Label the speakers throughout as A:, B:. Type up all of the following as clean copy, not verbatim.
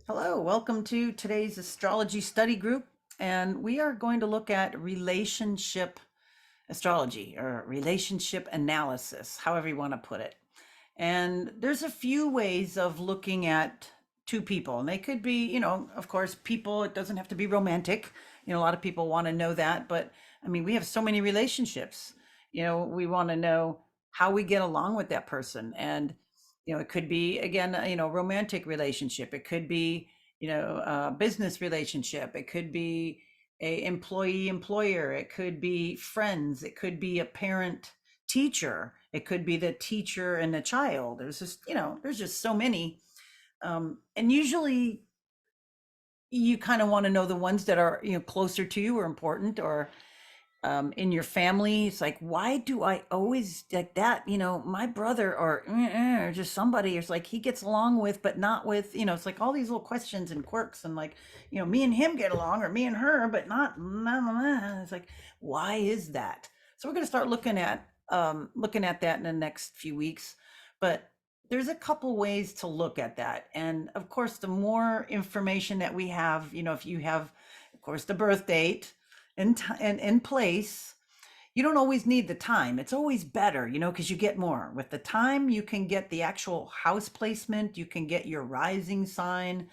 A: Hello, welcome to today's astrology study group. And we are going to look at relationship astrology or relationship analysis, however you want to put it. And there's a few ways of looking at two people. And they could be, of course, people, it doesn't have to be romantic. A lot of people want to know that. But I mean, we have so many relationships. We want to know how we get along with that person. And it could be again, romantic relationship. It could be, a business relationship. It could be a employee employer. It could be friends. It could be a parent teacher. It could be the teacher and the child. There's just so many. And usually you kind of want to know the ones that are, closer to you or important, or in your family. It's like, why do I always like that? My brother or just somebody, it's like he gets along with, but not with, it's like all these little questions and quirks and like, me and him get along or me and her, but not, nah, nah, nah. It's like, why is that? So we're going to start looking at that in the next few weeks. But there's a couple ways to look at that. And of course, the more information that we have, if you have, of course, the birth date, and in place, you don't always need the time. It's always better, because you get more with the time. You can get the actual house placement, you can get your rising sign,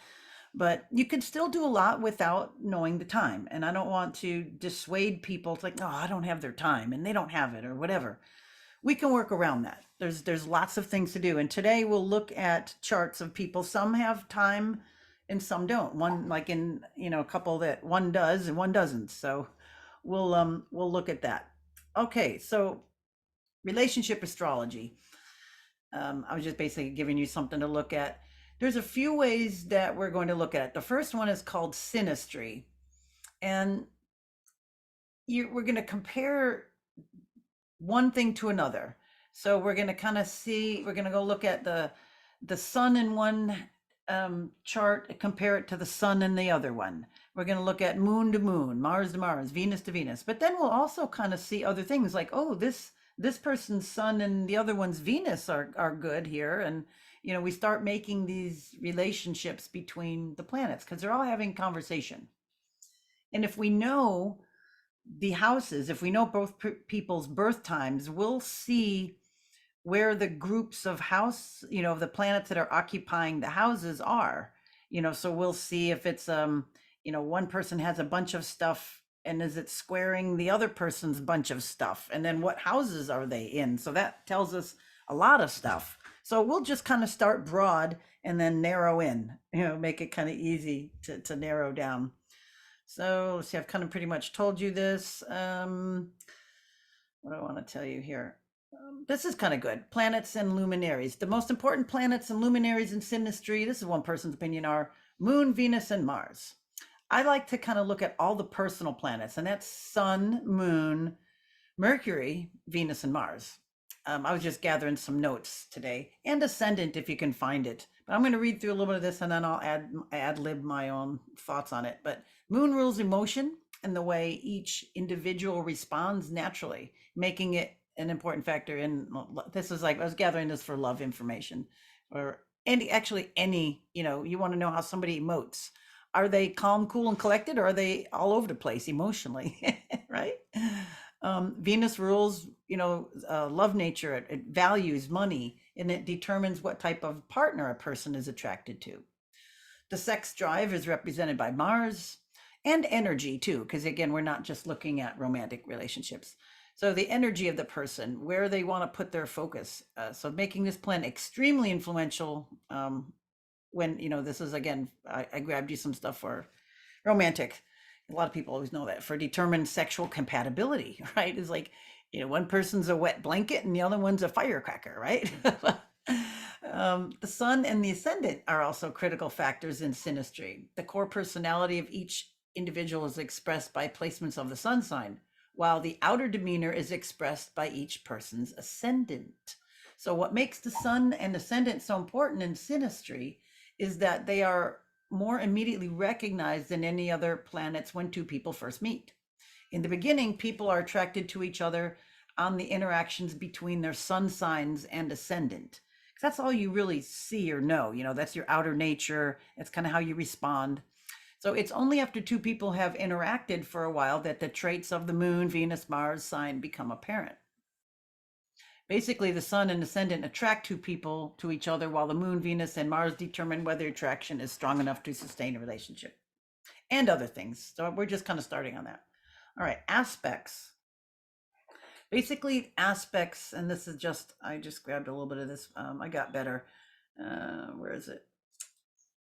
A: but you can still do a lot without knowing the time. And I don't want to dissuade people. It's like, no, I don't have their time and they don't have it or whatever. We can work around that. There's lots of things to do. And today we'll look at charts of people. Some have time and some don't. One, like in, a couple that one does and one doesn't. So we'll look at that. Okay, so relationship astrology. I was just basically giving you something to look at. There's a few ways that we're going to look at it. The first one is called synastry, and we're going to compare one thing to another. So we're going to kind of see. We're going to go look at the sun in one chart, compare it to the sun in the other one. We're going to look at moon to moon, Mars to Mars, Venus to Venus. But then we'll also kind of see other things like, oh, this person's sun and the other one's Venus are good here. And we start making these relationships between the planets because they're all having conversation. And if we know the houses, if we know both people's birth times, we'll see where the groups of house, the planets that are occupying the houses are, so we'll see if it's, one person has a bunch of stuff and is it squaring the other person's bunch of stuff? And then what houses are they in? So that tells us a lot of stuff. So we'll just kind of start broad and then narrow in, make it kind of easy to narrow down. So let's see, I've kind of pretty much told you this. What do I want to tell you here? This is kind of good. Planets and luminaries. The most important planets and luminaries in synastry, this is one person's opinion, are Moon, Venus, and Mars. I like to kind of look at all the personal planets, and that's Sun, Moon, Mercury, Venus, and Mars. I was just gathering some notes today, and ascendant if you can find it. But I'm going to read through a little bit of this, and then I'll ad lib my own thoughts on it. But Moon rules emotion and the way each individual responds naturally, making it an important factor in this. Is like I was gathering this for love information, or any you want to know how somebody emotes. Are they calm, cool, and collected, or are they all over the place emotionally? Right. Venus rules, love nature. It values money, and it determines what type of partner a person is attracted to. The sex drive is represented by Mars, and energy too, because again, we're not just looking at romantic relationships. So the energy of the person, where they want to put their focus. So making this plan extremely influential. When this is again, I grabbed you some stuff for romantic. A lot of people always know that for determined sexual compatibility, right? Is like, one person's a wet blanket and the other one's a firecracker, right? The sun and the ascendant are also critical factors in synastry. The core personality of each individual is expressed by placements of the sun sign, while the outer demeanor is expressed by each person's ascendant. So what makes the sun and ascendant so important in synastry is that they are more immediately recognized than any other planets when two people first meet. In the beginning, people are attracted to each other on the interactions between their sun signs and ascendant, That's all you really see or know. That's your outer nature. It's kind of how you respond. So it's only after two people have interacted for a while that the traits of the moon, Venus, Mars sign become apparent. Basically, the sun and ascendant attract two people to each other, while the moon, Venus, and Mars determine whether attraction is strong enough to sustain a relationship and other things. So we're just kind of starting on that. All right, aspects. Basically, aspects, and this is just, I just grabbed a little bit of this. I got better. Where is it?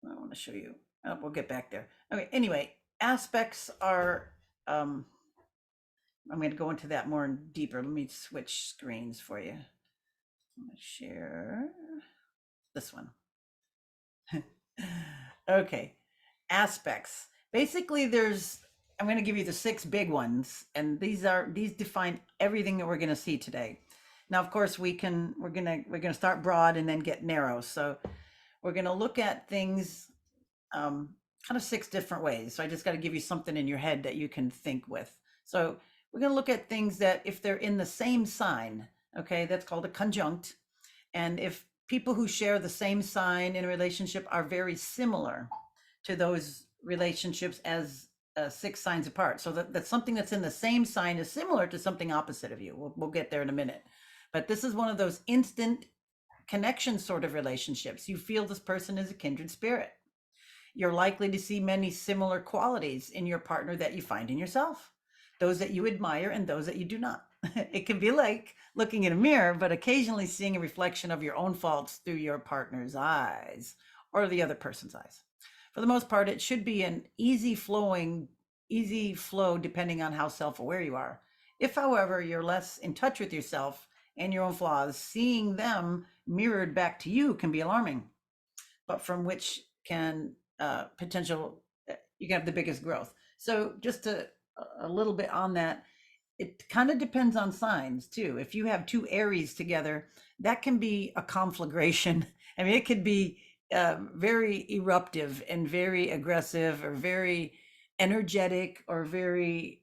A: I want to show you. Oh, we'll get back there. Okay, anyway, aspects are, I'm going to go into that more deeper. Let me switch screens for you. I'm going to share this one. Okay, aspects. Basically, I'm going to give you the 6 big ones, and these define everything that we're going to see today. Now, of course, we're going to start broad and then get narrow. So we're going to look at things kind of 6 different ways. So I just got to give you something in your head that you can think with. So we're going to look at things that if they're in the same sign, okay, that's called a conjunct. And if people who share the same sign in a relationship are very similar to those relationships as 6 signs apart. So that something that's in the same sign is similar to something opposite of you. We'll get there in a minute. But this is one of those instant connection sort of relationships. You feel this person is a kindred spirit. You're likely to see many similar qualities in your partner that you find in yourself, those that you admire and those that you do not. It can be like looking in a mirror, but occasionally seeing a reflection of your own faults through your partner's eyes or the other person's eyes. For the most part, it should be an easy flow depending on how self-aware you are. If, however, you're less in touch with yourself and your own flaws, seeing them mirrored back to you can be alarming, but from which can you can have the biggest growth. So just a little bit on that. It kind of depends on signs too. If you have 2 Aries together, that can be a conflagration. I mean, it could be very eruptive and very aggressive or very energetic or very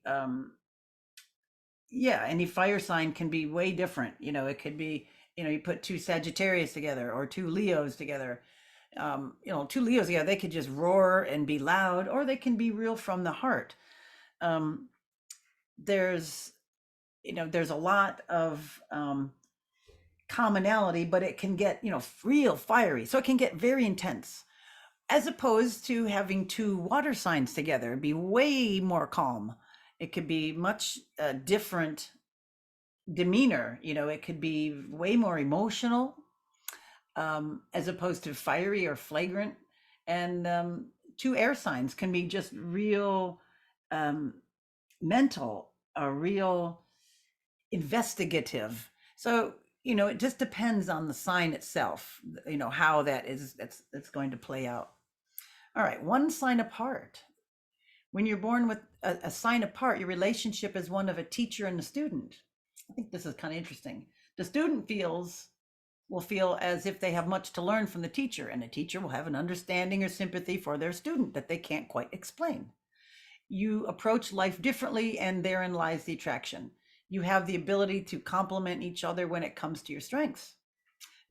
A: any fire sign can be way different. It could be, you put 2 Sagittarius together or 2 Leos together. 2 Leos, they could just roar and be loud, or they can be real from the heart. There's a lot of commonality, but it can get, real fiery. So it can get very intense, as opposed to having 2 water signs together. It'd be way more calm. It could be much different demeanor. It could be way more emotional, as opposed to fiery or flagrant. And 2 air signs can be just real mental, real investigative. So, it just depends on the sign itself, how that's going to play out. All right, 1 sign apart. When you're born with a sign apart, your relationship is one of a teacher and a student. I think this is kind of interesting. The student will feel as if they have much to learn from the teacher, and the teacher will have an understanding or sympathy for their student that they can't quite explain. You approach life differently, and therein lies the attraction. You have the ability to complement each other when it comes to your strengths.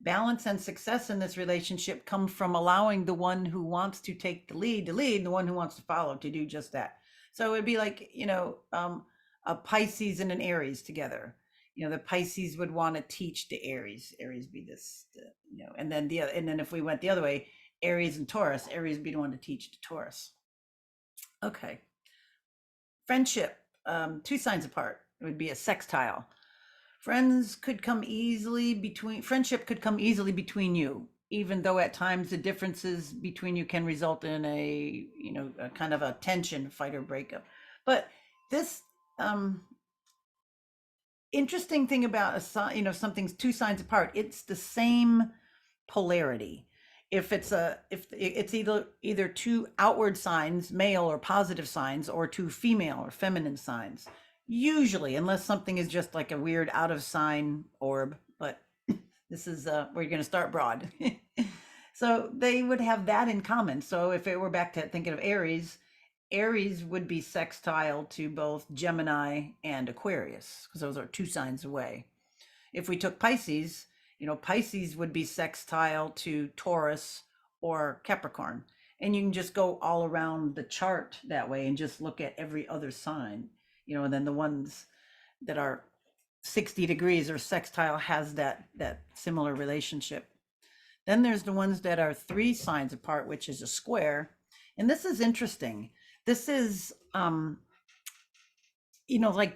A: Balance and success in this relationship come from allowing the one who wants to take the lead to lead, the one who wants to follow to do just that. So it'd be like, a Pisces and an Aries together. The Pisces would want to teach the Aries. Aries be this, and then if we went the other way, Aries and Taurus, Aries would be the one to teach the Taurus. Okay. Friendship, 2 signs apart. It would be a sextile. Friendship could come easily between you, even though at times the differences between you can result in a kind of a tension, fight or breakup. But this interesting thing about something's 2 signs apart, it's the same polarity. If it's either 2 outward signs, male or positive signs, or 2 female or feminine signs. Usually, unless something is just like a weird out of sign orb, but this is where you're going to start broad. So they would have that in common. So if it were back to thinking of Aries, Aries would be sextile to both Gemini and Aquarius, because those are 2 signs away. If we took Pisces, Pisces would be sextile to Taurus or Capricorn. And you can just go all around the chart that way and just look at every other sign, and then the ones that are 60 degrees or sextile has that similar relationship. Then there's the ones that are 3 signs apart, which is a square. And this is interesting. This is like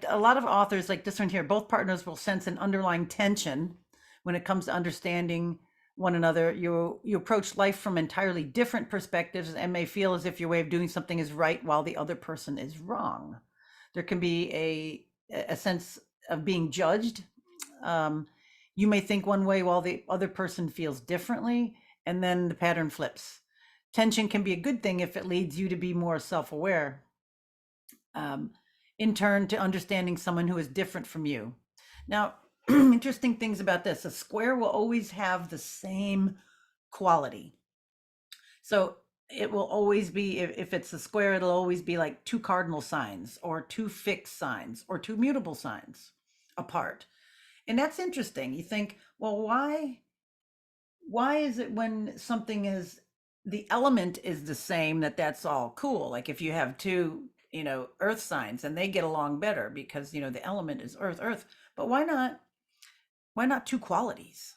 A: a lot of authors, like this one here, both partners will sense an underlying tension when it comes to understanding one another. You approach life from entirely different perspectives and may feel as if your way of doing something is right while the other person is wrong. There can be a sense of being judged. You may think one way while the other person feels differently, and then the pattern flips. Tension can be a good thing if it leads you to be more self-aware, in turn to understanding someone who is different from you. Now, interesting things about this: a square will always have the same quality. So it will always be, if it's a square, it'll always be like 2 cardinal signs or 2 fixed signs or 2 mutable signs apart. And that's interesting. You think, well, why is it when something is, the element is the same, that's all cool? Like if you have 2 earth signs and they get along better because the element is earth, but why not 2 qualities?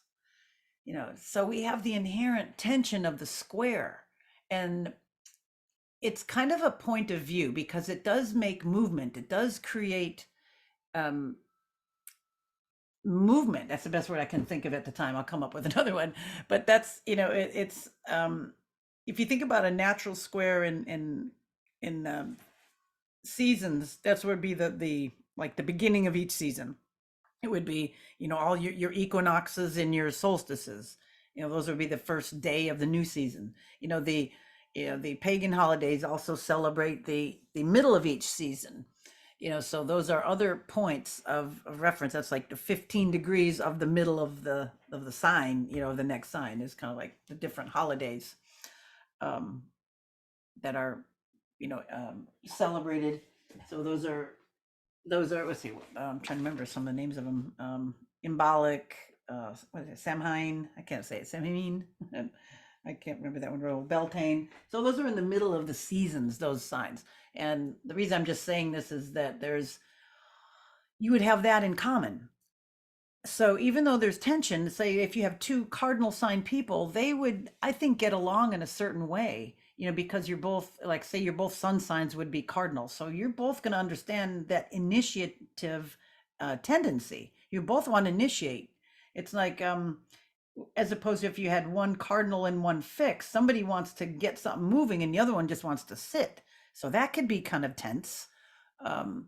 A: So we have the inherent tension of the square, and it's kind of a point of view because it does make movement, it does create movement. That's the best word I can think of at the time. I'll come up with another one, but that's it's if you think about a natural square in seasons, that's where it'd be the like the beginning of each season. It would be all your equinoxes and your solstices. Those would be the first day of the new season. The pagan holidays also celebrate the middle of each season. So those are other points of reference. That's like the 15 degrees of the middle of the sign. The next sign is kind of like the different holidays that are celebrated. So those are let's see, I'm trying to remember some of the names of them. Imbolic, what is it, Samhain? I can't say it. Samhain. I can't remember that one real. Beltane. So those are in the middle of the seasons, those signs. And the reason I'm just saying this is that you would have that in common. So even though there's tension, say if you have 2 cardinal sign people, they would, I think, get along in a certain way, because you're both, like, say your both sun signs would be cardinal. So you're both going to understand that initiative tendency. You both want to initiate. It's like, as opposed to if you had 1 cardinal and 1 fixed, somebody wants to get something moving and the other one just wants to sit. So that could be kind of tense. And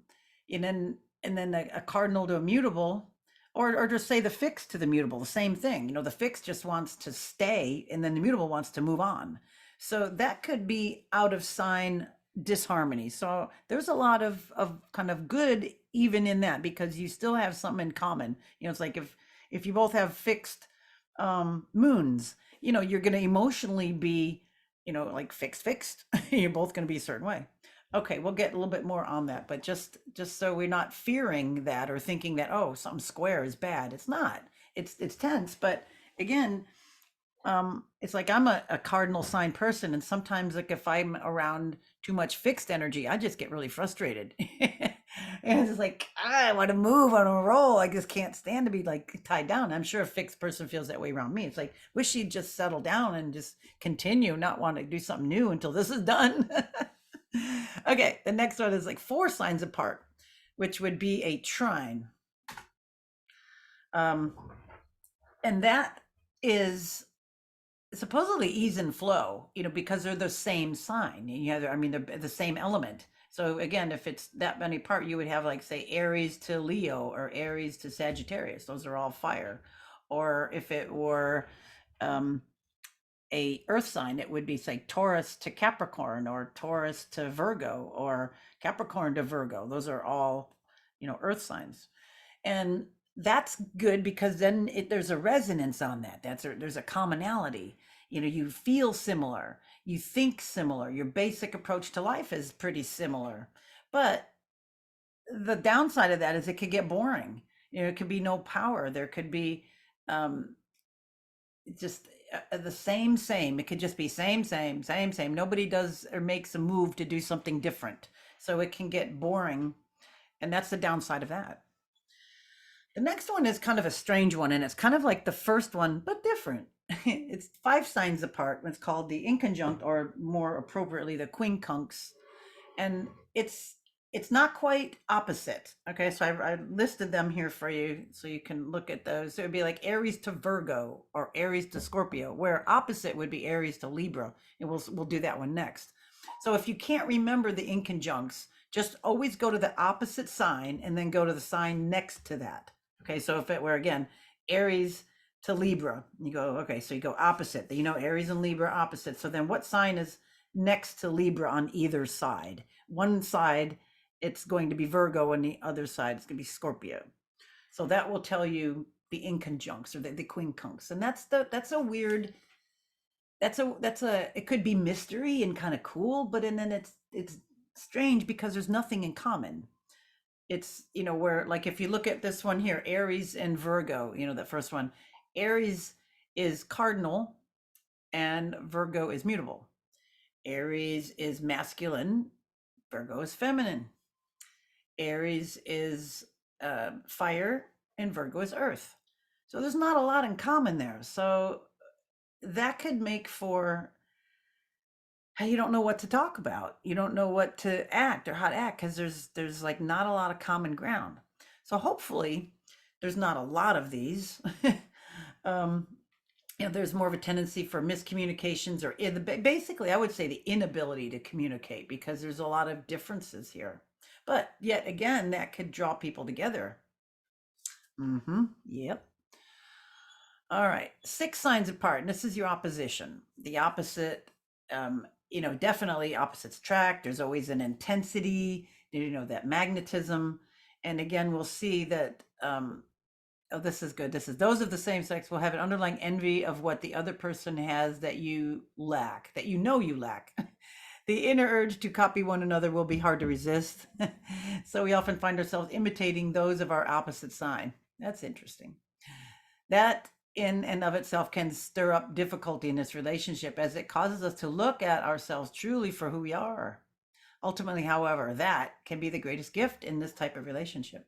A: then a cardinal to a mutable, or just say the fixed to the mutable, the same thing. The fixed just wants to stay and then the mutable wants to move on. So that could be out of sign disharmony. So there's a lot of kind of good even in that, because you still have something in common. It's like if you both have fixed moons, you're going to emotionally be, like fixed. You're both going to be a certain way. Okay, we'll get a little bit more on that, but just so we're not fearing that or thinking that, oh, something square is bad. It's not. It's tense, but again, it's like I'm a cardinal sign person, and sometimes, like, if I'm around too much fixed energy, I just get really frustrated. And it's like, I want to move, I want to roll. I just can't stand to be like tied down. I'm sure a fixed person feels that way around me. It's like, wish she'd just settle down and just continue, not want to do something new until this is done. Okay, the next one is like 4 signs apart, which would be a trine. And that is supposedly ease and flow, because they're the same sign. They're the same element. So again, if it's that many apart, you would have, like, say, Aries to Leo or Aries to Sagittarius. Those are all fire. Or if it were a earth sign, it would be, say, Taurus to Capricorn or Taurus to Virgo or Capricorn to Virgo. Those are all, earth signs. And that's good because then there's a resonance on that. There's a commonality. You feel similar, you think similar, your basic approach to life is pretty similar. But the downside of that is it could get boring. It could be no power. There could be It's just the same. It could just be same. Nobody does or makes a move to do something different. So it can get boring. And that's the downside of that. The next one is kind of a strange one, and it's kind of like the first one, but different. It's five signs apart. It's called the inconjunct, or more appropriately, the quincunx, and it's not quite opposite. Okay, so I listed them here for you so you can look at those. So it would be like Aries to Virgo or Aries to Scorpio, where opposite would be Aries to Libra, and we'll do that one next. So if you can't remember the inconjuncts, just always go to the opposite sign and then go to the sign next to that. Okay, so if it were again Aries to Libra, you go, okay, so you go opposite. You know, Aries and Libra opposite. So then what sign is next to Libra on either side? One side, it's going to be Virgo, and the other side, it's going to be Scorpio. So that will tell you the inconjuncts or the quincunx. And that's a weird, it could be mystery and kind of cool, but and then it's strange because there's nothing in common. It's, where, like, if you look at this one here, Aries and Virgo, the first one, Aries is cardinal and Virgo is mutable. Aries is masculine, Virgo is feminine. Aries is fire and Virgo is earth. So there's not a lot in common there. So that could make for how you don't know what to talk about. You don't know what to act or how to act because there's like not a lot of common ground. So hopefully there's not a lot of these. um, there's more of a tendency for miscommunications or basically I would say the inability to communicate because there's a lot of differences here. But yet again, that could draw people together. Yep. All right. Six signs apart. And this is your opposition. The opposite, definitely opposites attract. There's always an intensity, that magnetism. And again, we'll see that, oh, this is good. This is those of the same sex will have an underlying envy of what the other person has that you lack, that you lack. The inner urge to copy one another will be hard to resist. So we often find ourselves imitating those of our opposite sign. That's interesting. That in and of itself can stir up difficulty in this relationship as it causes us to look at ourselves truly for who we are. Ultimately, however, that can be the greatest gift in this type of relationship.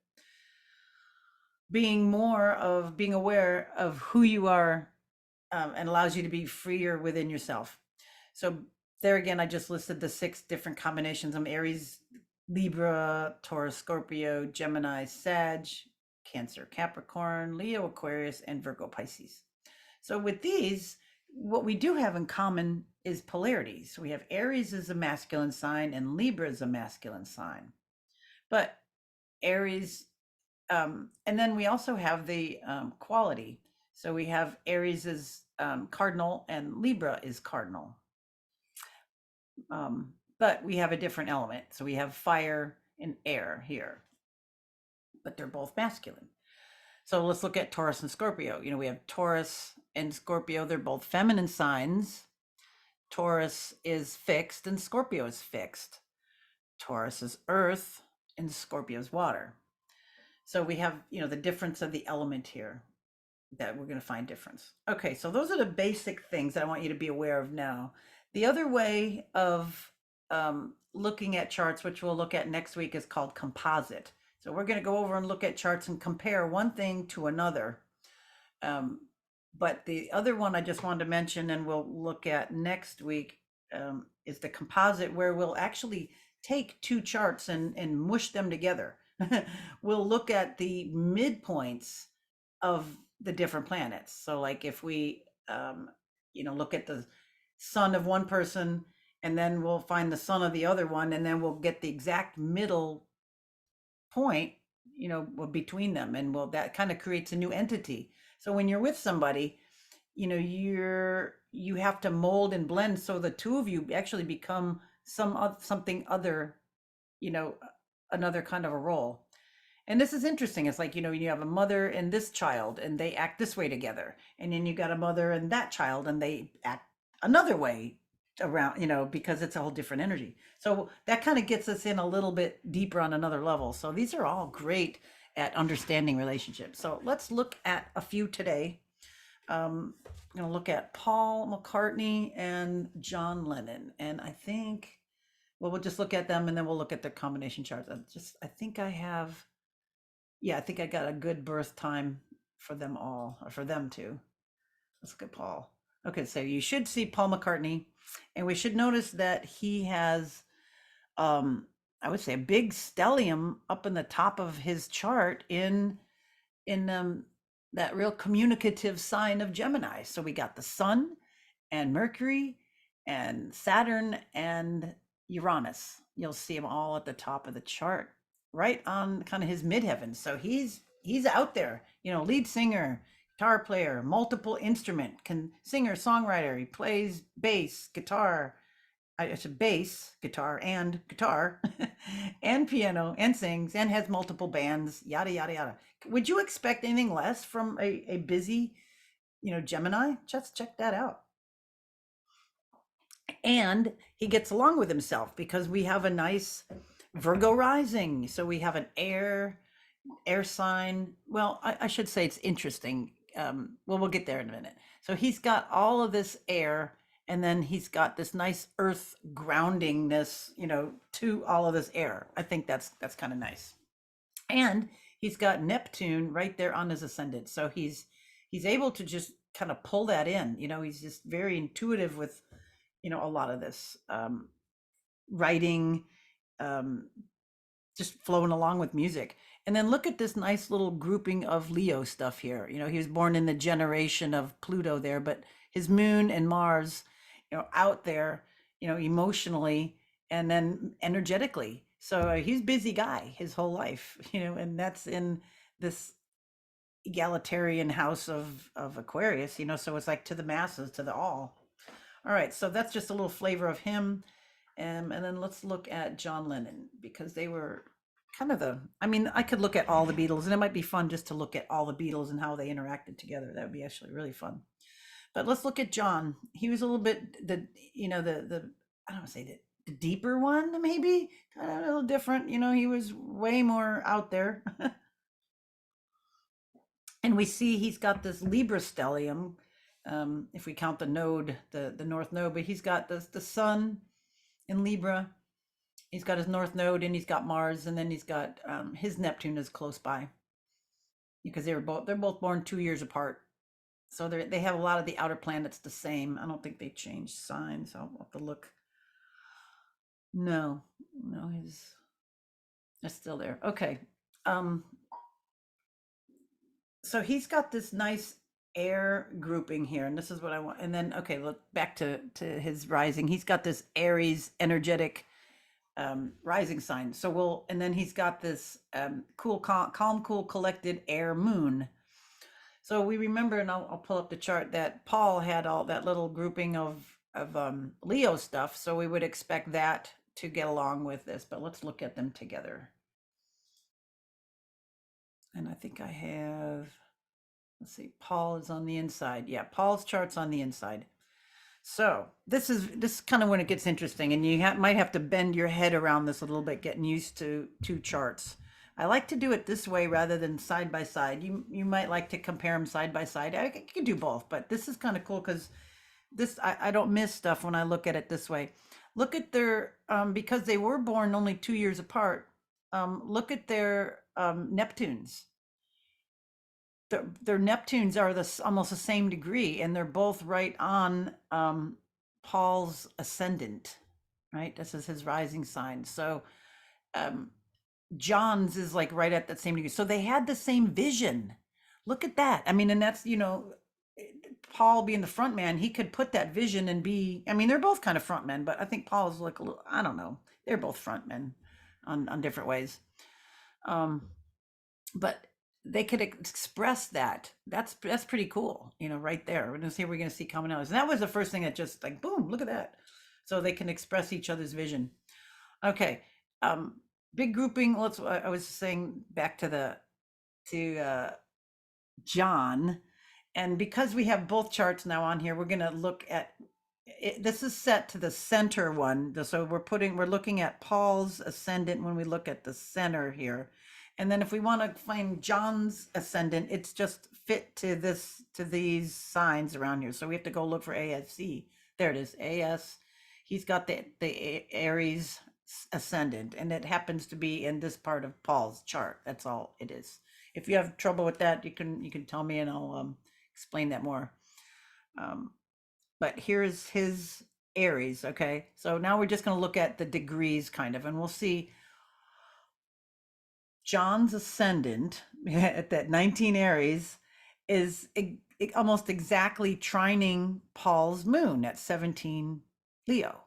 A: Being aware of who you are, and allows you to be freer within yourself. So there again, I just listed the six different combinations of Aries, Libra, Taurus, Scorpio, Gemini, Sag, Cancer, Capricorn, Leo, Aquarius, and Virgo, Pisces. So with these, what we do have in common is polarity. So we have Aries as a masculine sign and Libra as a masculine sign. But Aries, and then we also have the quality. So we have Aries as cardinal and Libra is cardinal. But we have a different element. So we have fire and air here, but they're both masculine. So let's look at Taurus and Scorpio. We have Taurus and Scorpio. They're both feminine signs. Taurus is fixed and Scorpio is fixed. Taurus is earth and Scorpio is water. So we have, the difference of the element here that we're going to find difference. Okay, so those are the basic things that I want you to be aware of now. The other way of looking at charts, which we'll look at next week, is called composite. So we're going to go over and look at charts and compare one thing to another. But the other one I just wanted to mention, and we'll look at next week, is the composite, where we'll actually take two charts and mush them together. We'll look at the midpoints of the different planets. So like if we, look at the sun of one person, and then we'll find the sun of the other one, and then we'll get the exact middle point, between them, and that kind of creates a new entity. So when you're with somebody, you have to mold and blend so the two of you actually become something other, another kind of a role. And this is interesting. It's like, you have a mother and this child and they act this way together. And then you got a mother and that child and they act another way around, because it's a whole different energy. So that kind of gets us in a little bit deeper on another level. So these are all great at understanding relationships. So let's look at a few today. I'm going to look at Paul McCartney and John Lennon. And I think, well, we'll just look at them and then we'll look at their combination charts. I think I have, yeah, I think I got a good birth time for them all, or for them too. Let's look at Paul. Okay, so you should see Paul McCartney, and we should notice that he has, um, I would say, a big stellium up in the top of his chart in that real communicative sign of Gemini. So we got the Sun and Mercury and Saturn and Uranus. You'll see them all at the top of the chart, right on kind of his midheaven. So he's out there, lead singer, guitar player, multiple instrument, can singer, songwriter. He plays bass, guitar, I said bass, guitar, and piano, and sings, and has multiple bands, yada yada yada. Would you expect anything less from a busy, Gemini? Just check that out. And he gets along with himself because we have a nice Virgo rising. So we have an air sign. Well, I should say it's interesting. Well, we'll get there in a minute. So he's got all of this air, and then he's got this nice earth groundingness, to all of this air. I think that's kind of nice. And he's got Neptune right there on his ascendant. So he's able to just kind of pull that in. He's just very intuitive with, a lot of this writing, um, just flowing along with music. And then look at this nice little grouping of Leo stuff here. He was born in the generation of Pluto there, but his moon and Mars, out there, emotionally and then energetically. So he's a busy guy his whole life, and that's in this egalitarian house of Aquarius, so it's like to the masses, to the all. All right, so that's just a little flavor of him. And then let's look at John Lennon, because they were kind of I could look at all the Beatles, and it might be fun just to look at all the Beatles and how they interacted together. That would be actually really fun. But let's look at John. He was a little bit the I don't want to say the deeper one, maybe kind of a little different. He was way more out there. And we see he's got this Libra stellium, if we count the node, the north node, but he's got the sun in Libra. He's got his north node, and he's got Mars, and then he's got his Neptune is close by, because they're both born 2 years apart. So they have a lot of the outer planets the same. I don't think they changed signs. I'll have to look. No, it's still there. Okay. So he's got this nice air grouping here, and this is what I want. And then, okay, look back to his rising. He's got this Aries energetic rising sign. So and then he's got this cool, calm, cool, collected air moon. So we remember, and I'll pull up the chart, that Paul had all that little grouping of Leo stuff. So we would expect that to get along with this, but let's look at them together. And I think I have, let's see, Paul is on the inside. Yeah, Paul's chart's on the inside. So this is kind of when it gets interesting, and you might have to bend your head around this a little bit, getting used to two charts. I like to do it this way rather than side by side. You might like to compare them side by side. I can do both, but this is kind of cool because I don't miss stuff when I look at it this way. Look at their because they were born only 2 years apart. Look at their Neptunes. Their Neptunes are almost the same degree, and they're both right on Paul's ascendant, right? This is his rising sign. So John's is like right at that same degree. So they had the same vision. Look at that. I mean, and that's, Paul being the front man, he could put that vision and they're both kind of front men, but I think Paul is like a little, I don't know. They're both front men on different ways. But they could express that. That's pretty cool, right there. We're going to see commonalities. And that was the first thing that just like, boom, look at that. So they can express each other's vision. Okay. Big grouping. I was saying back to John. And because we have both charts now on here, we're going to look at it. This is set to the center one. So we're looking at Paul's ascendant when we look at the center here. And then if we want to find John's ascendant, it's just fit to these signs around here. So we have to go look for ASC. There it is, AS. He's got the Aries ascendant, and it happens to be in this part of Paul's chart. That's all it is. If you have trouble with that, you can tell me, and I'll explain that more. Um, but here's his Aries. Okay, so now we're just going to look at the degrees, kind of, and we'll see John's ascendant at that 19 Aries is almost exactly trining Paul's moon at 17 Leo.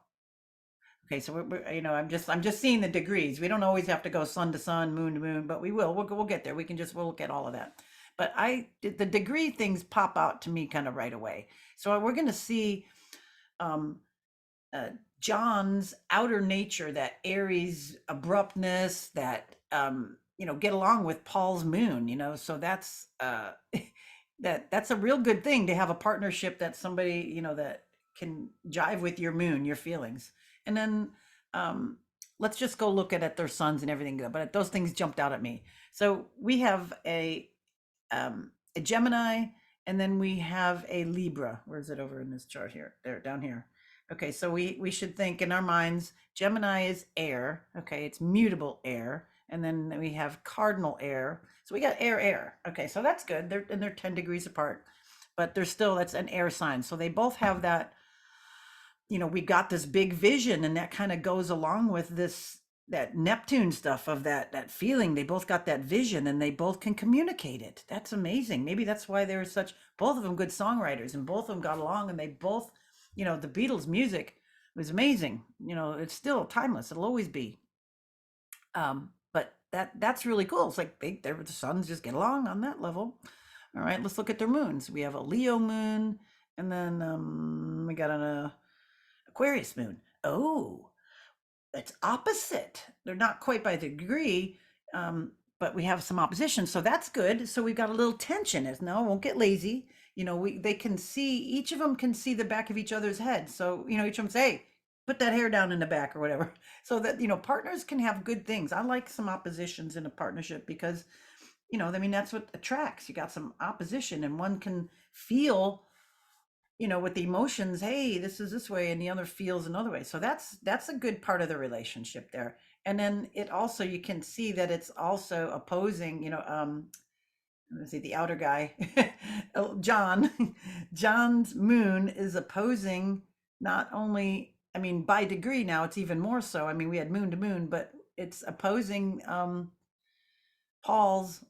A: Okay, so I'm just seeing the degrees. We don't always have to go sun to sun, moon to moon, but we will. We'll get there. We'll look at all of that. But the degree things pop out to me kind of right away. So we're going to see um, uh, John's outer nature, that Aries abruptness, that get along with Paul's moon. So that's that's a real good thing to have a partnership, that somebody that can jive with your moon, your feelings. And then let's just go look at their suns and everything. But those things jumped out at me. So we have a Gemini, and then we have a Libra. Where is it over in this chart here? There, down here. Okay, so we should think in our minds, Gemini is air. Okay, it's mutable air. And then we have cardinal air. So we got air, air. Okay, so that's good. They're 10 degrees apart, but that's an air sign. So they both have that, we got this big vision, and that kind of goes along with that Neptune stuff of that feeling. They both got that vision, and they both can communicate it. That's amazing. Maybe that's why they're both of them good songwriters, and both of them got along, and they both, the Beatles music was amazing. It's still timeless. It'll always be. But that's really cool. It's like the suns just get along on that level. All right, let's look at their moons. We have a Leo moon, and then we got an Aquarius moon. Oh, it's opposite. They're not quite by the degree, but we have some opposition, so that's good. So we've got a little tension. No, won't get lazy. They can see, each of them can see the back of each other's head. So each of them say, hey, put that hair down in the back or whatever. So that partners can have good things. I like some oppositions in a partnership because that's what attracts. You got some opposition, and one can feel with the emotions, hey, this is this way, and the other feels another way. So that's a good part of the relationship there. And then it also, you can see that it's also opposing, let's see, the outer guy, John's moon is opposing, not only, by degree now, it's even more so. We had moon to moon, but it's opposing Paul's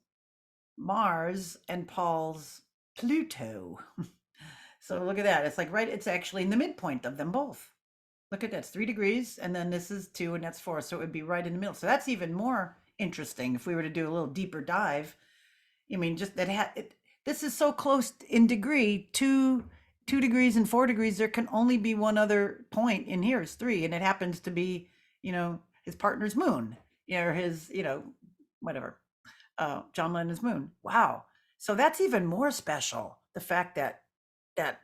A: Mars and Paul's Pluto. So look at that. It's like, right, it's actually in the midpoint of them both. Look at that. It's 3 degrees, and then this is 2, and that's 4. So it would be right in the middle. So that's even more interesting if we were to do a little deeper dive. Just that this is so close in degree, 2 degrees and 4 degrees. There can only be one other point in here is 3, and it happens to be, his partner's moon, or his, whatever, John Lennon's moon. Wow. So that's even more special. The fact that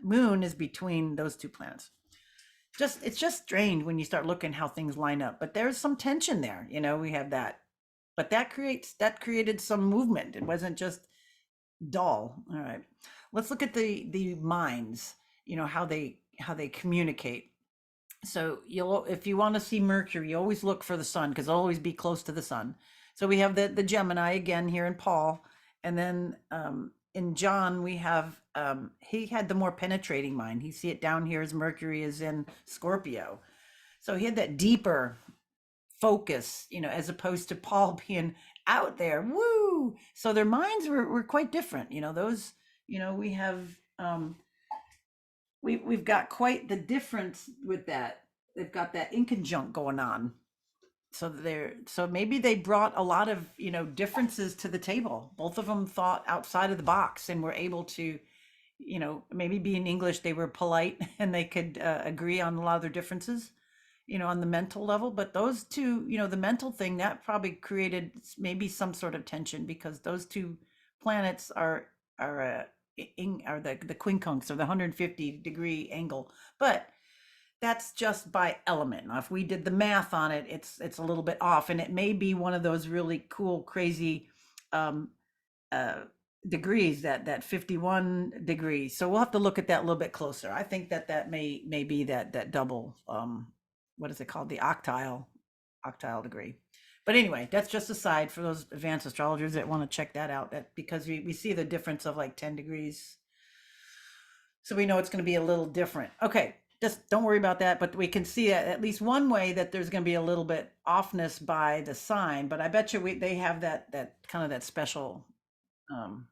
A: moon is between those two planets. It's just strange when you start looking how things line up, but there's some tension there. We have that, but that created some movement. It wasn't just dull. All right, let's look at the minds, how they communicate. So if you want to see Mercury, you always look for the sun, because it'll always be close to the sun. So we have the Gemini again here in Paul, and then in John, we have, he had the more penetrating mind. You see it down here as Mercury is in Scorpio. So he had that deeper focus, as opposed to Paul being out there. Woo! So their minds were quite different. Those, we have, we've got quite the difference with that. They've got that inconjunct going on. So maybe they brought a lot of differences to the table. Both of them thought outside of the box and were able to maybe being English, they were polite and they could agree on a lot of their differences on the mental level. But those two, the mental thing, that probably created maybe some sort of tension, because those two planets are the quincunx, or the 150-degree angle. But that's just by element. Now, if we did the math on it, it's a little bit off, and it may be one of those really cool, crazy um, uh, degrees, that 51 degrees. So we'll have to look at that a little bit closer. I think that may be that double. What is it called? The octile degree. But anyway, that's just a side for those advanced astrologers that want to check that out. That because we see the difference of like 10 degrees, so we know it's going to be a little different. Okay, just don't worry about that. But we can see that at least one way that there's going to be a little bit offness by the sign. But I bet you they have that kind of that special um,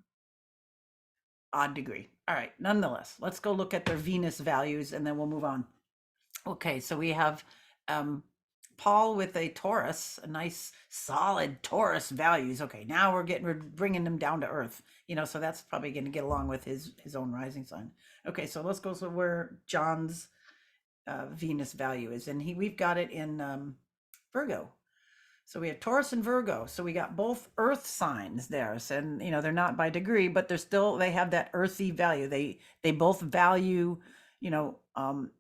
A: odd degree. All right, nonetheless, let's go look at their Venus values and then we'll move on. Okay, so we have um, Paul with a Taurus, a nice solid Taurus values. Okay, now we're bringing them down to earth. So that's probably going to get along with his own rising sign. Okay, so let's go to where John's Venus value is, and we've got it in Virgo. So we have Taurus and Virgo. So we got both earth signs there. So, and they're not by degree, but they have that earthy value. They both value, you know, um,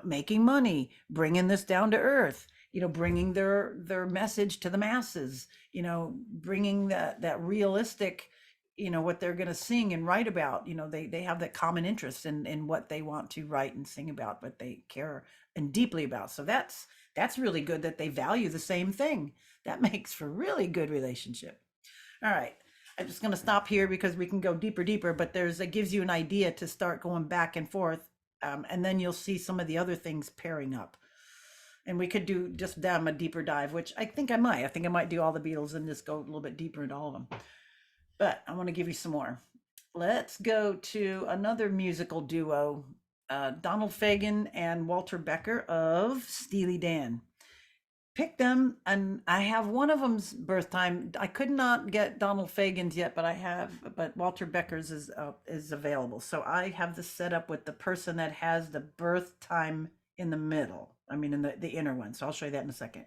A: making money, bringing this down to earth, bringing their message to the masses, bringing that realistic, what they're going to sing and write about. They have that common interest in what they want to write and sing about, what they care and deeply about. So that's really good that they value the same thing. That makes for really good relationship. All right. I'm just going to stop here because we can go deeper, but it gives you an idea to start going back and forth. And then you'll see some of the other things pairing up. And we could do just them a deeper dive, which I think I might. I think I might do all the Beatles and just go a little bit deeper into all of them. But I want to give you some more. Let's go to another musical duo, Donald Fagen and Walter Becker of Steely Dan. Pick them, and I have one of them's birth time. I could not get Donald Fagen's yet, but Walter Becker's is available. So I have this set up with the person that has the birth time in the middle. I mean, in the inner one. So I'll show you that in a second.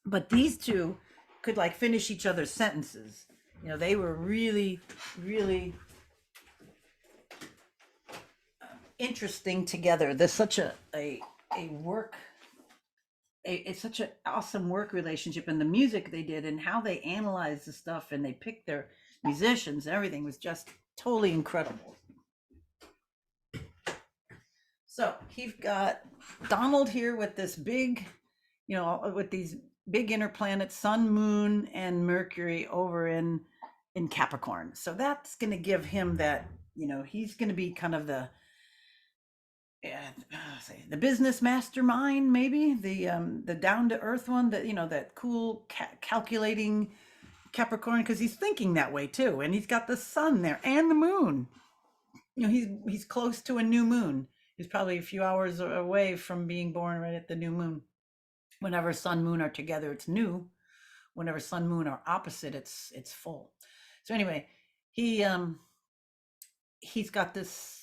A: But these two could like finish each other's sentences. They were really, really interesting together. There's such a work it's such an awesome work relationship, and the music they did and how they analyzed the stuff and they picked their musicians, everything was just totally incredible. So you've got Donald here with this big, with these big inner planets, Sun, Moon, and Mercury over in Capricorn. So that's going to give him that, he's going to be kind of the the business mastermind, maybe the down to earth one, that that cool calculating Capricorn, because he's thinking that way too, and he's got the sun there and the moon. He's close to a new moon. He's probably a few hours away from being born right at the new moon. Whenever sun moon are together, it's new. Whenever sun moon are opposite, it's full. So anyway, he's got this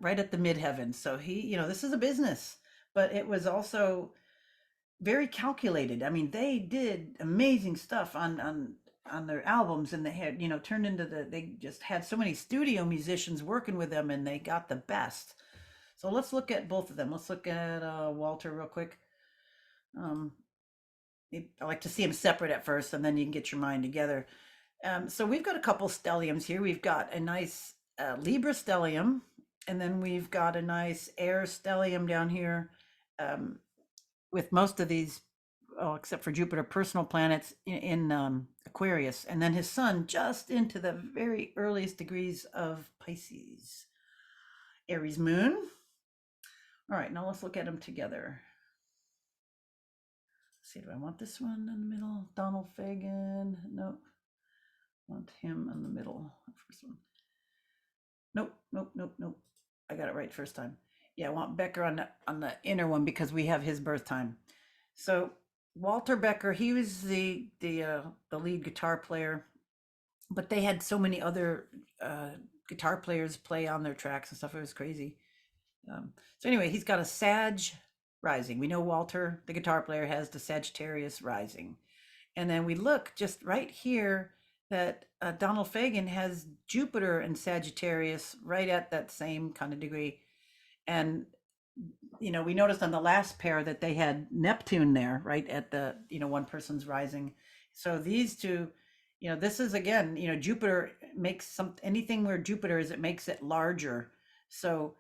A: right at the midheaven. So this is a business, but it was also very calculated. I mean, they did amazing stuff on their albums, and they had turned into they just had so many studio musicians working with them, and they got the best. So let's look at both of them. Let's look at Walter real quick. I like to see them separate at first, and then you can get your mind together. So we've got a couple stelliums here. We've got a nice Libra stellium, and then we've got a nice air stellium down here, with most of these, except for Jupiter, personal planets in Aquarius, and then his sun just into the very earliest degrees of Pisces. Aries moon. All right, now let's look at them together. Let's see, do I want this one in the middle? Donald Fagen. Nope. Want him in the middle. First one. Nope. I got it right first time. Yeah, I want Becker on the inner one because we have his birth time. So Walter Becker, he was the lead guitar player, but they had so many other guitar players play on their tracks and stuff. It was crazy. So anyway, he's got a Sag rising. We know Walter, the guitar player, has the Sagittarius rising. And then we look just right here that Donald Fagen has Jupiter and Sagittarius right at that same kind of degree. And we noticed on the last pair that they had Neptune there, right at the, one person's rising. So these two, this is again, Jupiter makes anything where Jupiter is, it makes it larger. So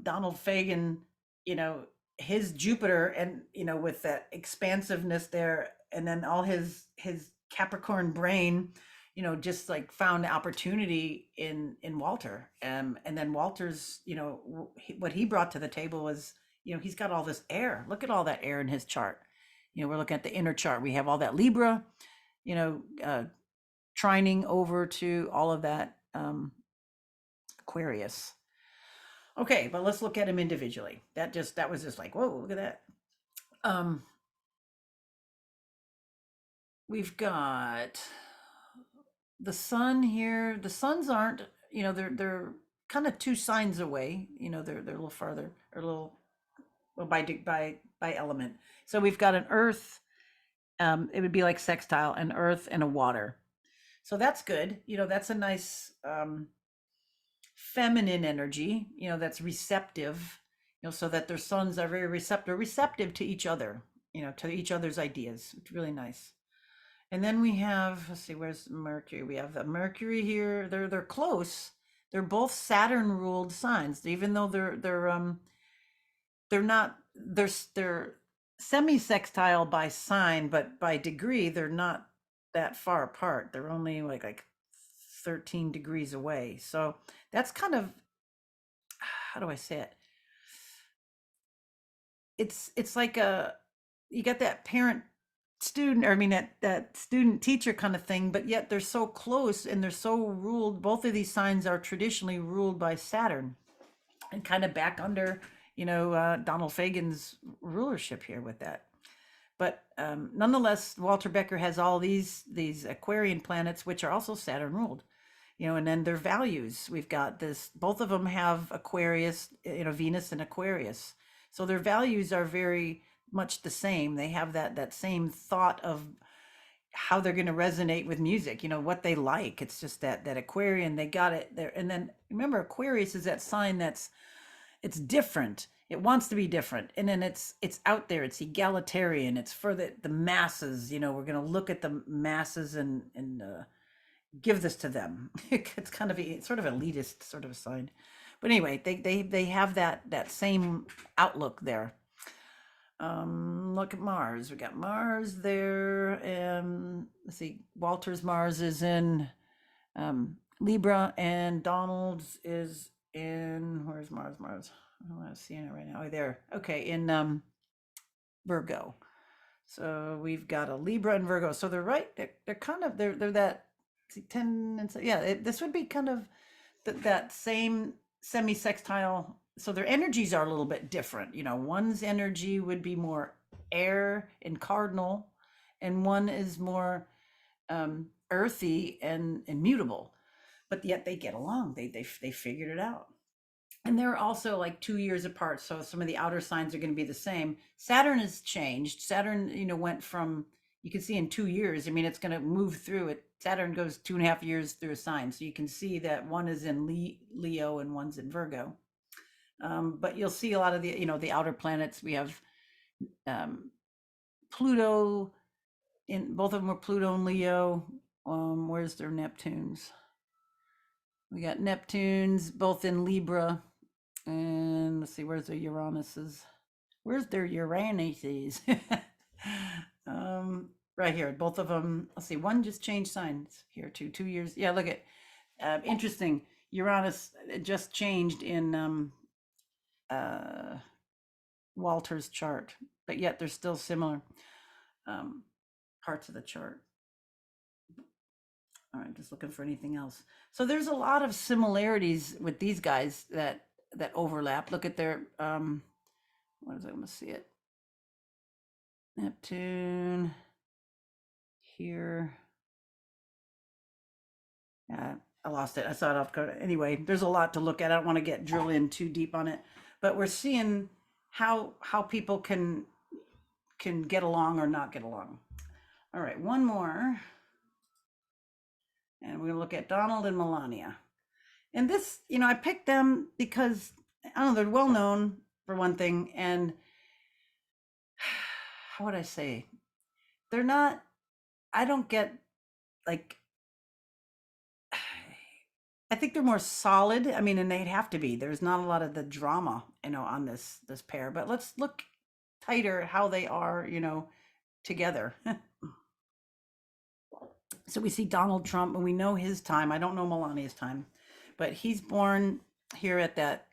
A: Donald Fagan, you know, his Jupiter, and with that expansiveness there, and then all his Capricorn brain, just like found opportunity in Walter. And then Walter's, what he brought to the table was, he's got all this air. Look at all that air in his chart. We're looking at the inner chart. We have all that Libra, you know, trining over to all of that Aquarius. Okay, but let's look at him individually. That was just like, whoa, look at that. We've got the sun here. The suns aren't, they're kind of two signs away. They're a little farther, or a little, well, by element. So we've got an earth. It would be like sextile, an earth and a water. So that's good. That's a nice feminine energy. That's receptive. So that their suns are very receptive to each other. To each other's ideas. It's really nice. And then we have, let's see, where's Mercury? We have the Mercury here. They're close. They're both Saturn ruled signs, even though they're not they're semi-sextile by sign, but by degree they're not that far apart. They're only like 13 degrees away. So that's kind of, how do I say it? It's like you got that parent student, or I mean that student teacher kind of thing, but yet they're so close and they're so ruled. Both of these signs are traditionally ruled by Saturn, and kind of back under Donald Fagan's rulership here with that. But nonetheless, Walter Becker has all these Aquarian planets, which are also Saturn ruled. And then their values. We've got this. Both of them have Aquarius, Venus and Aquarius. So their values are very much the same. They have that same thought of how they're going to resonate with music, what they like. It's just that Aquarian, they got it there. And then remember, Aquarius is that sign it's different. It wants to be different. And then it's out there. It's egalitarian. It's for the masses. We're going to look at the masses and give this to them. It's kind of sort of elitist sort of a sign. But anyway, they have that same outlook there. Look at Mars. We got Mars there, and let's see, Walter's Mars is in Libra, and Donald's is in, where's Mars? I'm not seeing it right now. Oh, there. Okay, in Virgo. So we've got a Libra and Virgo. So they're right. They're kind of they're that 10 and so yeah. This would be kind of that same semi-sextile. So their energies are a little bit different. One's energy would be more air and cardinal, and one is more earthy and mutable. But yet they get along. They figured it out. And they're also like 2 years apart. So some of the outer signs are going to be the same. Saturn has changed. Saturn, went from, you can see in 2 years, I mean, it's going to move through it. Saturn goes 2.5 years through a sign. So you can see that one is in Leo and one's in Virgo. But you'll see a lot of the, the outer planets. We have Pluto, in both of them are Pluto and Leo. Where's their Neptunes? We got Neptunes both in Libra. And let's see, where's their Uranuses? Where's their Uranuses? Right here, both of them. Let's see, one just changed signs here too. 2 years. Yeah, look at interesting. Uranus just changed in Walter's chart, but yet they're still similar parts of the chart. All right, just looking for anything else. So there's a lot of similarities with these guys that overlap. Look at their what is it? I'm gonna see it. Neptune here. I lost it. I saw it off code. Anyway, there's a lot to look at. I don't want to drill in too deep on it, but we're seeing how people can get along or not get along. All right, one more. And we're gonna look at Donald and Melania. And this, I picked them because I don't know, they're well known for one thing, and how would I say? They're not, I don't get like, I think they're more solid. I mean, and they'd have to be. There's not a lot of the drama, on this pair. But let's look tighter at how they are, together. So we see Donald Trump, and we know his time. I don't know Melania's time, but he's born here at that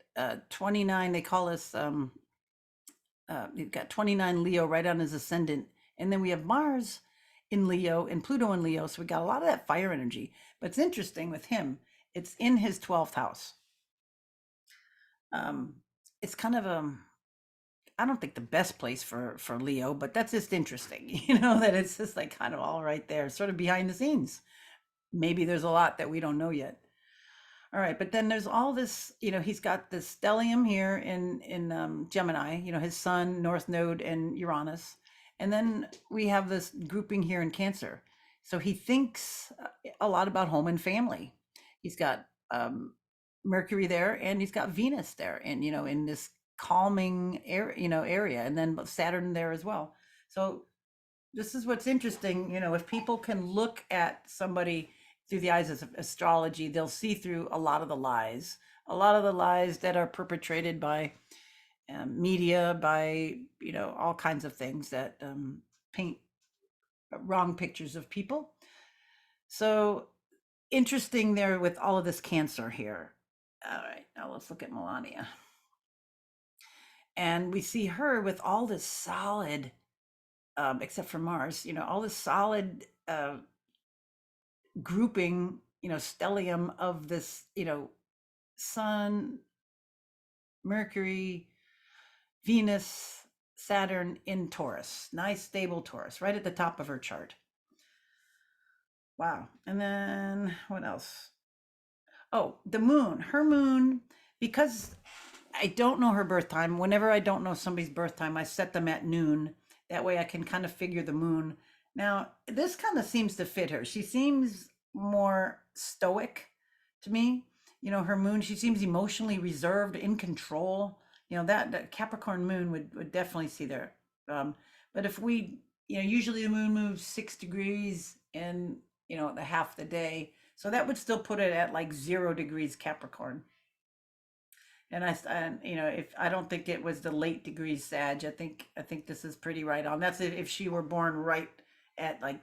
A: 29. They call us. He's got 29 Leo right on his ascendant, and then we have Mars in Leo and Pluto in Leo. So we got a lot of that fire energy. But it's interesting with him; it's in his 12th house. Um, it's kind of I don't think the best place for Leo, but that's just interesting, that it's just like kind of all right there, sort of behind the scenes. Maybe there's a lot that we don't know yet. All right, but then there's all this, he's got this stellium here in Gemini, his Sun, North Node, and Uranus, and then we have this grouping here in Cancer. So he thinks a lot about home and family. He's got Mercury there, and he's got Venus there, and in this calming area, and then Saturn there as well. So this is what's interesting, if people can look at somebody through the eyes of astrology, they'll see through a lot of the lies that are perpetrated by media, by all kinds of things that paint wrong pictures of people. So interesting there with all of this Cancer here. All right, now let's look at Melania. And we see her with all this solid, except for Mars, all this solid grouping, stellium of this, Sun, Mercury, Venus, Saturn in Taurus. Nice stable Taurus, right at the top of her chart. Wow. And then what else? Oh, the moon. Her moon, because I don't know her birth time. Whenever I don't know somebody's birth time, I set them at noon. That way I can kind of figure the moon. Now, this kind of seems to fit her. She seems more stoic to me. Her moon, she seems emotionally reserved, in control. That Capricorn moon would definitely see there. But if we, usually the moon moves 6 degrees in, the half the day. So that would still put it at like 0 degrees Capricorn. And if I don't think it was the late degrees Sag, I think this is pretty right on. That's if she were born right at like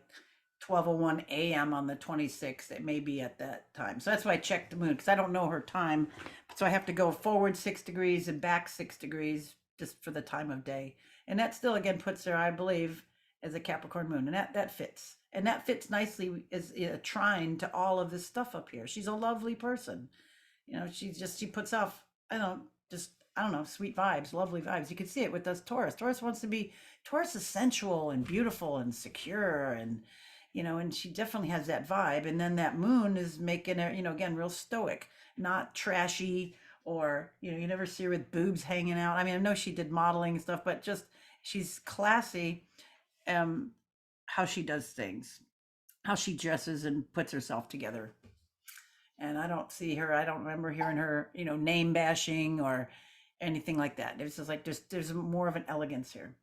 A: 12:01 a.m. on the 26th, it may be at that time. So that's why I checked the moon, because I don't know her time. So I have to go forward 6 degrees and back 6 degrees just for the time of day. And that still again puts her, I believe, as a Capricorn moon. And that fits. And that fits nicely as a trine to all of this stuff up here. She's a lovely person. She puts off, I don't know, sweet vibes, lovely vibes. You can see it with this Taurus. Taurus is sensual and beautiful and secure, and she definitely has that vibe. And then that moon is making her, again, real stoic, not trashy, or, you never see her with boobs hanging out. I mean, I know she did modeling and stuff, but just she's classy, um, how she does things, how she dresses and puts herself together. And I don't remember hearing her, name bashing or anything like that. It's just like there's more of an elegance here.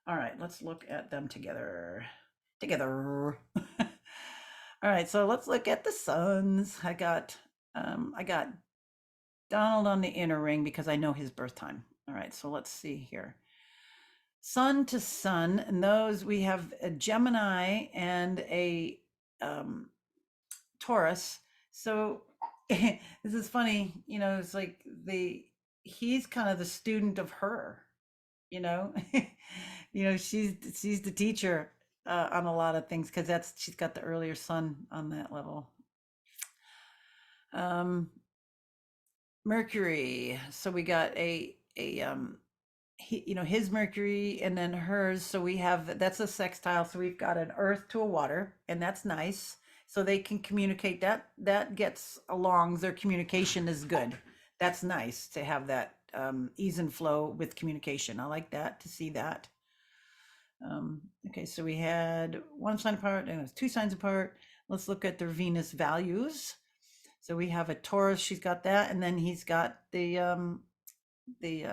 A: All right, let's look at them together. Together. All right, so let's look at the suns. I got Donald on the inner ring because I know his birth time. All right, so let's see here. Sun to sun, and those we have a Gemini and a Taurus. So this is funny, it's like he's kind of the student of her, you know. She's the teacher on a lot of things, because she's got the earlier sun on that level. Um Mercury. So we got his Mercury and then hers. So that's a sextile. So we've got an earth to a water, and that's nice. So they can communicate, that gets along. Their communication is good. That's nice to have that ease and flow with communication. I like that, to see that. Okay, so we had one sign apart and it was 2 signs apart. Let's look at their Venus values. So we have a Taurus, she's got that, and then he's got the the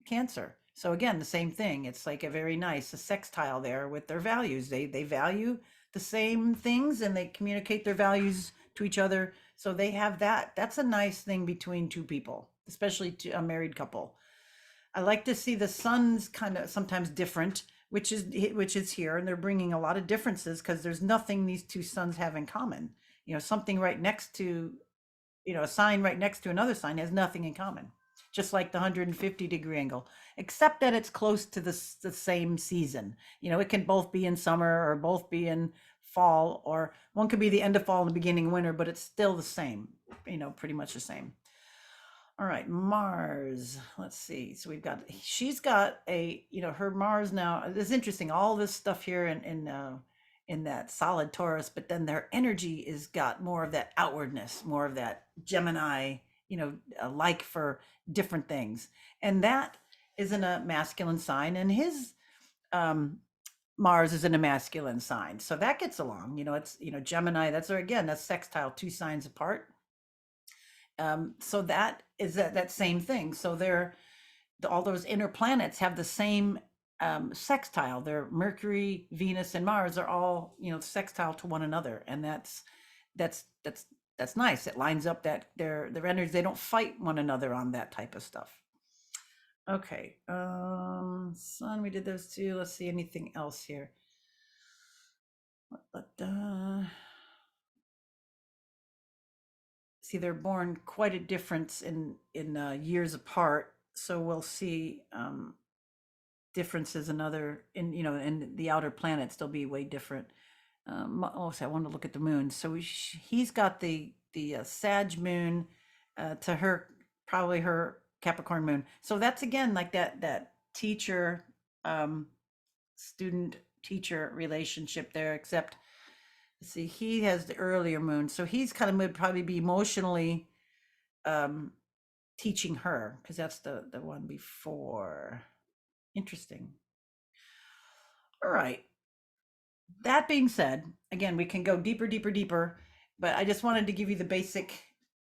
A: Cancer. So again, the same thing. It's like a very nice a sextile there with their values. They value the same things and they communicate their values to each other. So they have that. That's a nice thing between two people, especially to a married couple. I like to see the suns kind of sometimes different, which is here, and they're bringing a lot of differences because there's nothing these two suns have in common. Something right next to a sign right next to another sign has nothing in common, just like the 150-degree angle, except that it's close to the same season. It can both be in summer or both be in fall, or one could be the end of fall and the beginning of winter, but it's still the same, pretty much the same. All right, Mars. Let's see. So she's got her Mars now. It's interesting, all this stuff here in that solid Taurus, but then their energy is got more of that outwardness, more of that Gemini, a like for different things. And that is in a masculine sign, and his um Mars is in a masculine sign. So that gets along. It's Gemini, that's sextile, two signs apart. So that is that same thing. So all those inner planets have the same sextile. They're Mercury, Venus, and Mars are all sextile to one another, and that's that's that's nice. It lines up that their energies. They don't fight one another on that type of stuff. Okay, Sun. We did those two. Let's see anything else here. See, they're born quite a difference in years apart, so we'll see differences in other in the outer planets. They'll be way different. So I want to look at the moon. So he's got the Sag moon to her, probably her Capricorn moon. So that's again like that teacher student teacher relationship there, except see, he has the earlier moon, so he's kind of would probably be emotionally teaching her, because that's the one before. Interesting. All right. That being said, again, we can go deeper, deeper, deeper, but I just wanted to give you the basic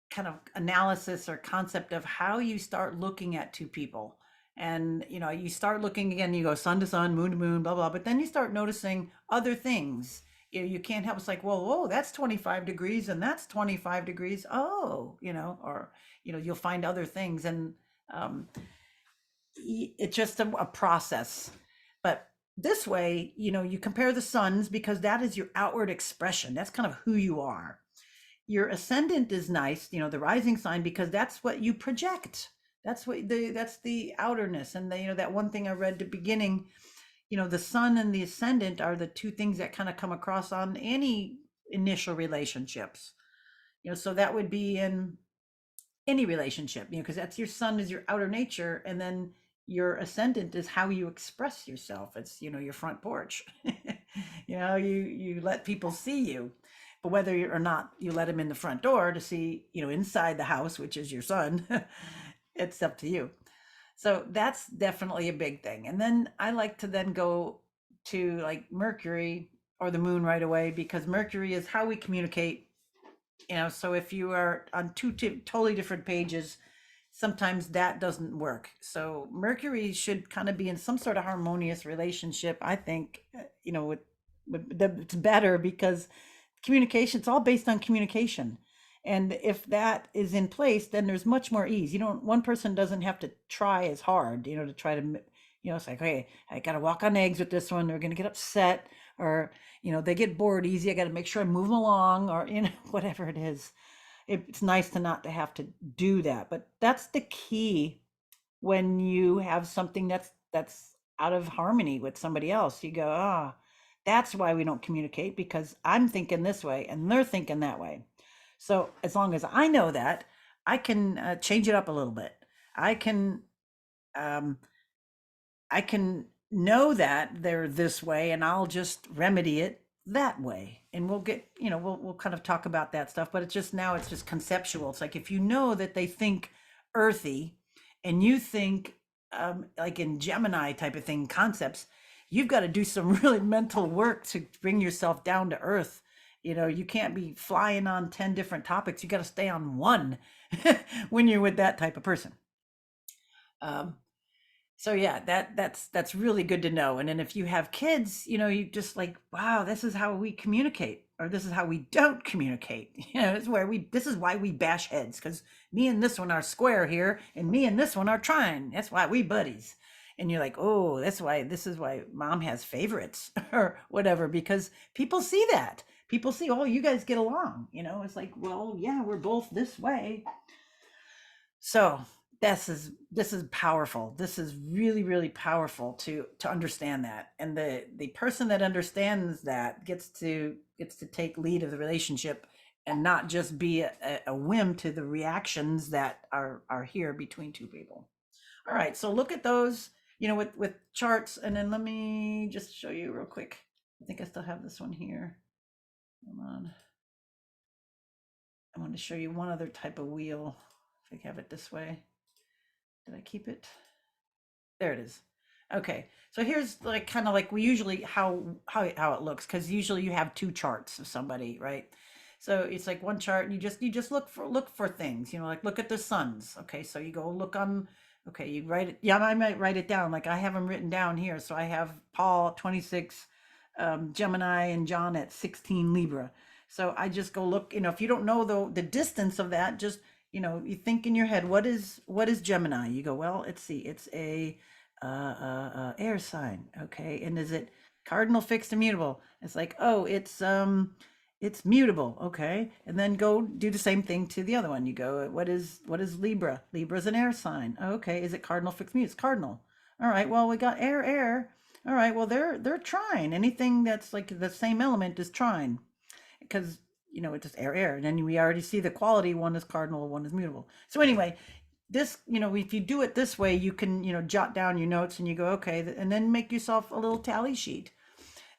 A: kind of analysis or concept of how you start looking at two people. And you start looking again, you go sun to sun, moon to moon, blah blah, but then you start noticing other things. You can't help, it's like, well, whoa, that's 25 degrees and that's 25 degrees. Oh, or you'll find other things, and um it's just a process. But this way, you compare the suns, because that is your outward expression. That's kind of who you are. Your ascendant is nice, the rising sign, because that's what you project. That's the outerness. And that one thing I read at the beginning, the sun and the ascendant are the two things that kind of come across on any initial relationships. So that would be in any relationship, because that's your sun is your outer nature, and then your ascendant is how you express yourself. It's your front porch. You let people see you, but whether you or not you let them in the front door to see inside the house, which is your sun, it's up to you. So that's definitely a big thing. And then I like to then go to like Mercury or the moon right away, because Mercury is how we communicate. So if you are on two totally different pages, sometimes that doesn't work. So Mercury should kind of be in some sort of harmonious relationship, I think, it's better, because communication, it's all based on communication. And if that is in place, then there's much more ease. One person doesn't have to try as hard, to try to, it's like, hey, I got to walk on eggs with this one. They're going to get upset, or, they get bored easy. I got to make sure I move them along, or, whatever it is. It's nice to not to have to do that. But that's the key when you have something that's out of harmony with somebody else. You go, that's why we don't communicate, because I'm thinking this way and they're thinking that way. So as long as I know that, I can change it up a little bit. I can um, I can know that they're this way, and I'll just remedy it that way. And we'll get, we'll kind of talk about that stuff, but it's just conceptual. It's like, if you know that they think earthy, and you think like in Gemini type of thing concepts, you've got to do some really mental work to bring yourself down to earth. You can't be flying on 10 different topics. You got to stay on one when you're with that type of person. Um, so yeah, that's really good to know. And then if you have kids, you just like, wow, this is how we communicate, or this is how we don't communicate. This is why we bash heads, because me and this one are square here, and me and this one are trine. That's why we buddies. And you're like, oh, this is why mom has favorites or whatever, because people see that. People see, oh, you guys get along. It's like, well, yeah, we're both this way. So this is powerful. This is really, really powerful to understand that. And the person that understands that gets to take lead of the relationship, and not just be a whim to the reactions that are here between two people. All right, so look at those, with charts, and then let me just show you real quick. I think I still have this one here. Hold on. I want to show you one other type of wheel. If I have it this way. Did I keep it? There it is. Okay. So here's like kind of like we usually how it looks, because usually you have two charts of somebody, right? So it's like one chart, and you just look for things, like look at the suns. Okay, so you go look on. Okay, you write it. Yeah, I might write it down. Like I have them written down here. So I have Paul 26, Gemini, and John at 16 Libra. So I just go look. If you don't know the distance of that, just you think in your head, what is Gemini? You go, well, let's see, it's a air sign, okay, and is it cardinal, fixed, immutable? It's like, oh, it's mutable, okay, and then go do the same thing to the other one. You go, what is Libra? Libra's an air sign. Okay, is it cardinal, fixed, mutable? It's cardinal. All right, well, we got air. All right, well, they're trine. Anything that's like the same element is trine, because it's just air, and then we already see the quality. One is cardinal, one is mutable. So anyway, this, if you do it this way, you can jot down your notes, and you go, okay, and then make yourself a little tally sheet,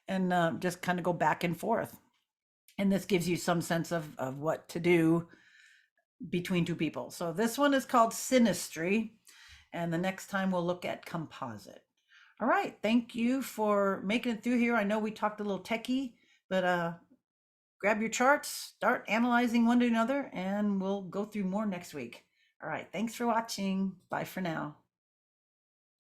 A: and just kind of go back and forth, and this gives you some sense of what to do between two people. So this one is called Synastry, and the next time we'll look at Composite. All right, thank you for making it through here. I know we talked a little techie, but grab your charts, start analyzing one to another, and we'll go through more next week. All right. Thanks for watching. Bye for now.